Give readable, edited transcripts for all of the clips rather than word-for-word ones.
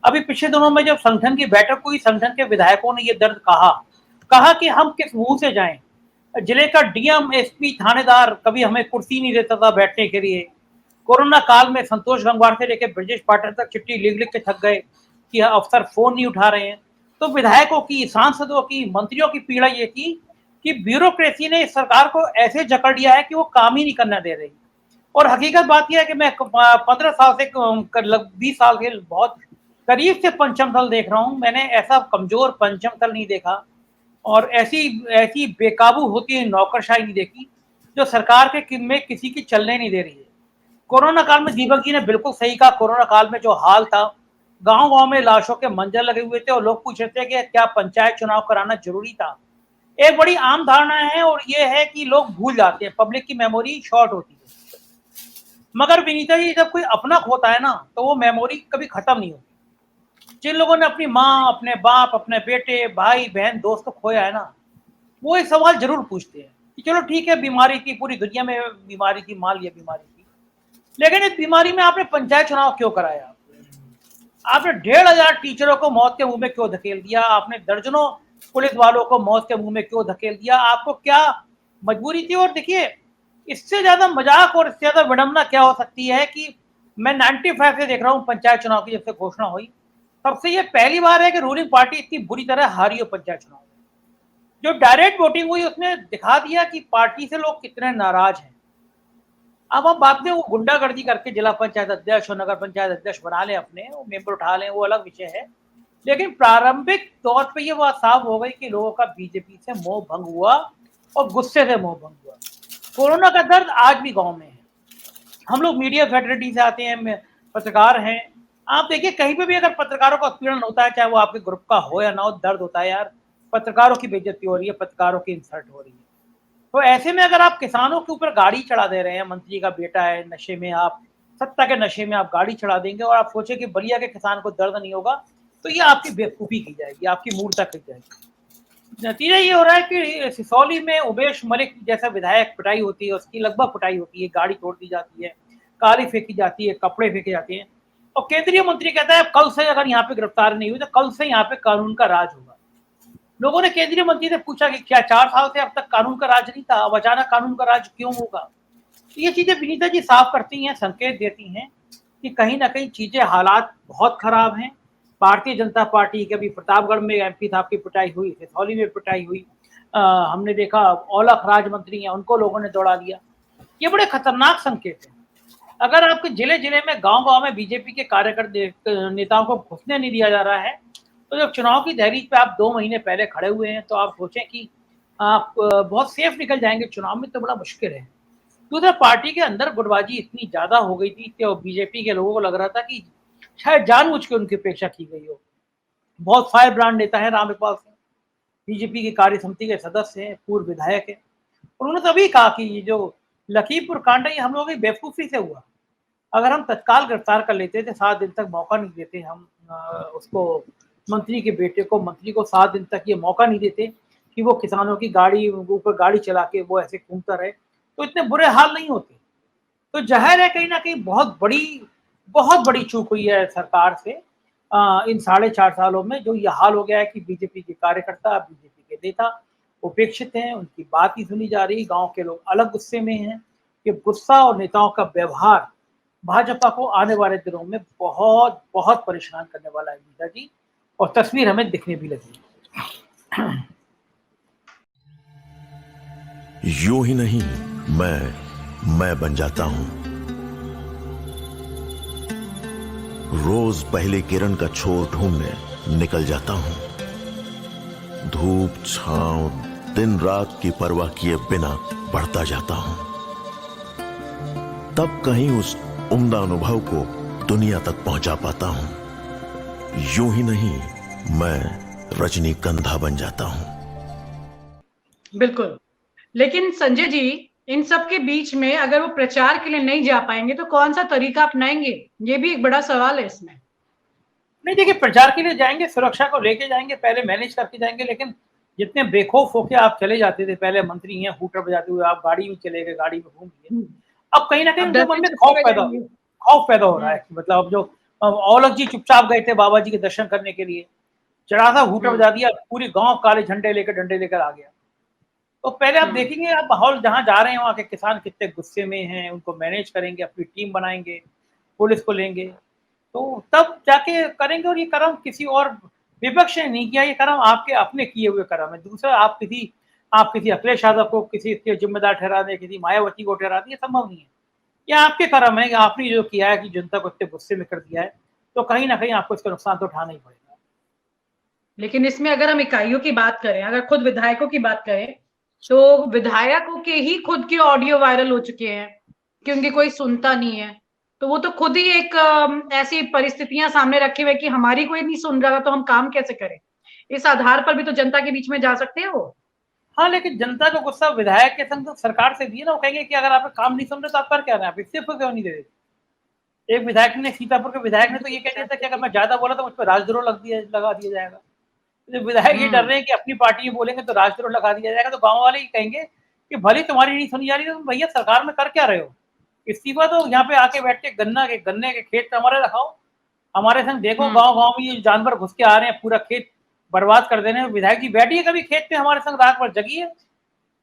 अभी पिछले दिनों में जब संगठन की बैठक हुई, संगठन के विधायकों ने ये दर्द कहा कि हम किस मुंह से जाएं। जिले का डीएम, एसपी, थानेदार कभी हमें कुर्सी नहीं देता था बैठने के लिए। कोरोना काल में संतोष गंगवार से लेकर ब्रजेश पाठक तक चिट्ठी लिख लिख के थक गए कि अफसर फोन नहीं उठा रहे हैं। तो विधायकों की, सांसदों की, मंत्रियों की पीड़ा ये थी कि ब्यूरोक्रेसी ने इस सरकार को ऐसे जकड़ लिया है कि वो काम ही नहीं करना दे रही। और हकीकत बात यह है कि मैं 15 साल से 20 साल से बहुत करीब से पंचम दल देख रहा हूँ। मैंने ऐसा कमजोर पंचम दल नहीं देखा और ऐसी ऐसी बेकाबू होती है नौकरशाही नहीं देखी जो सरकार के में किसी की चलने नहीं दे रही है। कोरोना काल में दीपक जी ने बिल्कुल सही कहा। कोरोना काल में जो हाल था, गांव-गांव में लाशों के मंजर लगे हुए थे और लोग पूछ रहे थे कि क्या पंचायत चुनाव कराना जरूरी था। एक बड़ी आम धारणा है और ये है कि लोग भूल जाते हैं, पब्लिक की मेमोरी शॉर्ट होती है। मगर विनीता जी, जब कोई अपना खोता है ना तो वो मेमोरी कभी खत्म नहीं होती। जिन लोगों ने अपनी माँ, अपने बाप, अपने बेटे, भाई बहन, दोस्त को खोया है ना, वो एक सवाल जरूर पूछते हैं कि चलो ठीक है, बीमारी थी, पूरी दुनिया में बीमारी थी, मान लिया बीमारी थी, लेकिन इस बीमारी में आपने पंचायत चुनाव क्यों कराया? आपने 1500 टीचरों को मौत के मुंह में क्यों धकेल दिया? आपने दर्जनों पुलिस वालों को मौत के मुंह में क्यों धकेल दिया? आपको क्या मजबूरी थी? और देखिए, इससे ज्यादा मजाक और इससे ज्यादा विडंबना क्या हो सकती है कि मैं 95 से देख रहा हूँ पंचायत चुनाव की, जब से घोषणा हुई तब से ये पहली बार है कि रूलिंग पार्टी इतनी बुरी तरह हारी हो पंचायत चुनाव में। जो डायरेक्ट वोटिंग हुई उसने दिखा दिया कि पार्टी से लोग कितने नाराज हैं। अब हम बात में वो गुंडागर्दी करके जिला पंचायत अध्यक्ष और नगर पंचायत अध्यक्ष बना लें, अपने वो मेंबर उठा लें, वो अलग विषय है। लेकिन प्रारंभिक तौर पे ये बात साफ हो गई कि लोगों का बीजेपी से मोह भंग हुआ और गुस्से से मोह भंग हुआ। कोरोना का दर्द आज भी गांव में है। हम लोग मीडिया फेडरेटी से आते हैं, पत्रकार हैं। आप देखिए, कहीं पे भी अगर पत्रकारों का उत्पीड़न होता है, चाहे वो आपके ग्रुप का हो या ना हो, दर्द होता है यार। पत्रकारों की बेइज्जती हो रही है, पत्रकारों की इंसल्ट हो रही है। तो ऐसे में अगर आप किसानों के ऊपर गाड़ी चढ़ा दे रहे हैं, मंत्री का बेटा है, नशे में, आप सत्ता के नशे में आप गाड़ी चढ़ा देंगे और आप सोचे कि बलिया के किसान को दर्द नहीं होगा, तो ये आपकी बेवकूफ़ी की जाएगी, आपकी मूर्खता की जाएगी। नतीजा ये हो रहा है कि सिसौली में उमेश मलिक जैसा विधायक, पिटाई होती है उसकी, लगभग पिटाई होती है, गाड़ी तोड़ दी जाती है, काली फेंकी जाती है, कपड़े फेंके जाते हैं और केंद्रीय मंत्री कहता है कल से अगर यहाँ पे गिरफ्तार नहीं हुई तो कल से यहाँ पे कानून का राज होगा। लोगों ने केंद्रीय मंत्री से पूछा कि क्या 4 साल से अब तक कानून का राज नहीं था, अब अचानक कानून का राज क्यों होगा? तो ये चीजें विनीता जी साफ करती हैं, संकेत देती हैं कि कहीं ना कहीं चीजें, हालात बहुत खराब हैं। भारतीय जनता पार्टी के, अभी प्रतापगढ़ में एमपी साहब की पिटाई हुई, सिसौली में पिटाई हुई, हमने देखा औलख राज मंत्री हैं, उनको लोगों ने दौड़ा दिया। ये बड़े खतरनाक संकेत हैं। अगर आपके जिले जिले में, गांव गांव में बीजेपी के कार्यकर्ता, नेताओं को घुसने नहीं दिया जा रहा है, तो जब चुनाव की दहलीज पे आप 2 महीने पहले खड़े हुए हैं तो आप सोचें कि आप बहुत सेफ निकल जाएंगे चुनाव में, तो बड़ा मुश्किल है। दूसरा, पार्टी के अंदर गुटबाजी इतनी ज्यादा हो गई थी कि बीजेपी के लोगों को लग रहा था कि शायद जानबूझ के उनकी अपेक्षा की गई हो। बहुत फायर ब्रांड नेता है रामकृपाल सिंह, बीजेपी की कार्य समिति के सदस्य हैं, पूर्व विधायक है। उन्होंने तभी कहा कि ये जो लखीमपुर कांड है, ये हम लोगों की बेवकूफी से हुआ। अगर हम तत्काल गिरफ्तार कर लेते थे, 7 दिन तक मौका नहीं देते हम उसको, मंत्री के बेटे को, मंत्री को 7 दिन तक ये मौका नहीं देते कि वो किसानों की गाड़ी ऊपर गाड़ी चला के वो ऐसे घूमता रहे, तो इतने बुरे हाल नहीं होते। तो जाहिर है कहीं ना कहीं बहुत बड़ी चूक हुई है सरकार से इन 4.5 सालों में, जो ये हाल हो गया है कि बीजेपी के कार्यकर्ता, बीजेपी के नेता उपेक्षित हैं, उनकी बात ही सुनी जा रही। गांव के लोग अलग गुस्से में हैं। कि गुस्सा और नेताओं का व्यवहार भाजपा को आने वाले दिनों में बहुत बहुत परेशान करने वाला है गीता जी, और तस्वीर हमें दिखने भी लगी। यूं ही नहीं, मैं बन जाता हूं। रोज पहले किरण का छोर ढूंढने निकल जाता हूं। धूप छांव दिन रात की परवाह किए बिना बढ़ता जाता हूं। तब कहीं उस उम्दा अनुभव को दुनिया तक पहुंचा पाता हूं। यूं ही नहीं, मैं रजनीगंधा बन जाता हूं। बिल्कुल। लेकिन संजय जी, इन सब के बीच में अगर वो प्रचार के लिए नहीं जा पाएंगे तो कौन सा तरीका अपनाएंगे? ये भी एक बड़ा सवाल है इसमें। नहीं, देखिए, प्रचार के लिए जाएंगे, सुरक्षा को लेके जाएंगे, पहले मैनेज करके जाएंगे, लेकिन जितने बेखौफ होके आप चले जाते थे, पहले मंत्री हैं, हूटर बजाते हुए आप गाड़ी में चले गए, गाड़ी में घूम लिए, अब कहीं ना कहीं उनके मन में खौफ पैदा हो रहा है कि मतलब अब जो औलख जी चुपचाप गए थे बाबा जी के दर्शन करने के लिए, जरा सा हूटर बजा दिया, पूरी गांव काले झंडे लेकर डंडे लेकर आ गया। तो पहले आप देखेंगे, आप माहौल जहाँ जा रहे हैं वहाँ के किसान कितने गुस्से में हैं, उनको मैनेज करेंगे, अपनी टीम बनाएंगे, पुलिस को लेंगे, तो तब जाके करेंगे। और ये कर्म किसी और विपक्ष ने नहीं किया, ये कर्म आपके अपने किए हुए कर्म है। दूसरा, आप किसी अखिलेश यादव को किसी के जिम्मेदार ठहरा दें, किसी मायावती को ठहरा दें, ये संभव नहीं है। ये आपके कर्म है कि आपने जो किया है कि जनता को इतने गुस्से में कर दिया है, तो कहीं ना कहीं आपको इसका नुकसान तो उठाना ही पड़ेगा। लेकिन इसमें अगर हम इकाइयों की बात करें, अगर खुद विधायकों की बात करें, तो विधायकों के ही खुद के ऑडियो वायरल हो चुके हैं कि उनकी कोई सुनता नहीं है। तो वो तो खुद ही एक ऐसी परिस्थितियां सामने रखे हुए कि हमारी कोई नहीं सुन रहा, तो हम काम कैसे करें। इस आधार पर भी तो जनता के बीच में जा सकते हैं वो। हाँ, लेकिन जनता का गुस्सा विधायक के संग तो सरकार से भी है ना। वो कहेंगे कि अगर आप काम नहीं सुन रहे तो आप कर क्या रहे हैं, आप इस्तीफा क्यों नहीं दे देते। एक विधायक ने, सीतापुर के विधायक ने तो ये कह दिया था कि अगर मैं ज्यादा बोला तो मुझ पर राजद्रोह लगा दिया जाएगा। तो विधायक ये डर रहे हैं कि अपनी पार्टी में बोलेंगे तो राजद्रोह लगा दिया जाएगा, तो गांव वाले ही कहेंगे कि भले तुम्हारी नहीं सुनी जा रही, तो तुम भैया सरकार में कर क्या रहे हो। इस्तीफा तो यहाँ पे आके बैठ के गन्ने के खेत पे हमारे रखाओ, हमारे संग देखो गांव गांव में ये जानवर घुस के आ रहे हैं, पूरा खेत बर्बाद कर देने। विधायक जी बैठिए कभी खेत में हमारे संग, रात भर जगिए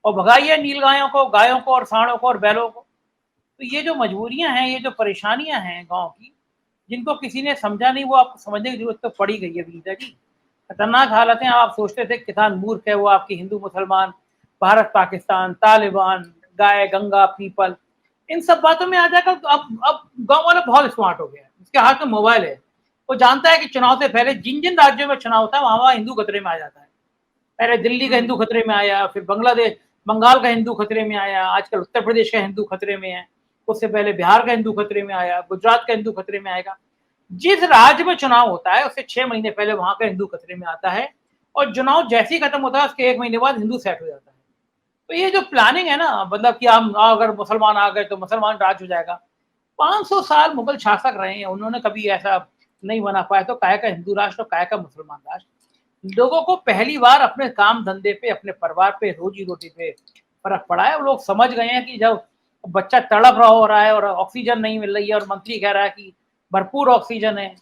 और भगाइए नील गायों को और सांडों को और बैलों को। तो ये जो मजबूरियां हैं, ये जो परेशानियां हैं गांव की, जिनको किसी ने समझा नहीं, वो आपको समझने की जरूरत तो पड़ी गई है विनीता जी। खतरनाक हालत है। आप सोचते थे किसान मूर्ख है, वो आपकी हिंदू मुसलमान, भारत पाकिस्तान, तालिबान, गाय गंगा पीपल, इन सब बातों में आ जाकर अब गांव वाला बहुत स्मार्ट हो गया है। उसके हाथ में मोबाइल है, वो जानता है कि चुनाव से पहले जिन जिन राज्यों में चुनाव होता है वहां हिंदू खतरे में आ जाता है। पहले दिल्ली का हिंदू खतरे में आया, फिर बंगाल का हिंदू खतरे में आया, आजकल उत्तर प्रदेश का हिंदू खतरे में है, उससे पहले बिहार का हिंदू खतरे में आया, गुजरात का हिंदू खतरे में आएगा। जिस राज्य में चुनाव होता है उससे 6 महीने पहले वहां का हिंदू खतरे में आता है, और चुनाव जैसे ही खत्म होता है उसके 1 महीने बाद हिंदू सेट हो जाता है। तो ये जो प्लानिंग है ना, मतलब कि हम अगर मुसलमान आ गए तो मुसलमान राज हो जाएगा। 500 साल मुगल शासक रहे हैं, उन्होंने कभी ऐसा नहीं बना पाया, तो काहे का हिंदू राष्ट्र और काहे का मुसलमान राष्ट्र। लोगों को पहली बार अपने काम धंधे पे, अपने परिवार पे, रोजी रोटी पे फर्क पड़ा है। लोग समझ गए हैं कि जब बच्चा तड़प रहा है और ऑक्सीजन नहीं मिल रही है और मंत्री कह रहा है कि भरपूर ऑक्सीजन है,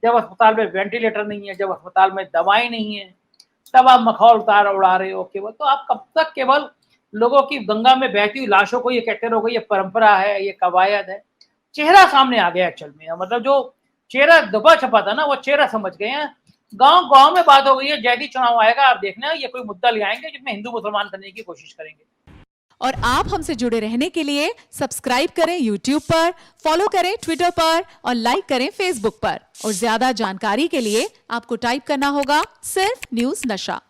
जब अस्पताल में वेंटिलेटर नहीं है, जब अस्पताल में दवाएं नहीं है, तब आप मखौल उड़ा रहे हो केवल। तो आप कब तक केवल लोगों की गंगा में बहती हुई लाशों को ये कहते रहोगे ये परंपरा है, ये कवायद है। चेहरा सामने आ गया एक्चुअल में, मतलब जो चेहरा दबा छपा था ना, वो चेहरा समझ गए हैं। गांव गांव में बात हो गई है, जैसी चुनाव आएगा आप देखना ये कोई मुद्दा ले आएंगे जिसमें हिंदू मुसलमान करने की कोशिश करेंगे। और आप हमसे जुड़े रहने के लिए सब्सक्राइब करें YouTube पर, फॉलो करें Twitter पर और लाइक करें Facebook पर। और ज्यादा जानकारी के लिए आपको टाइप करना होगा सिर्फ न्यूज़ नशा।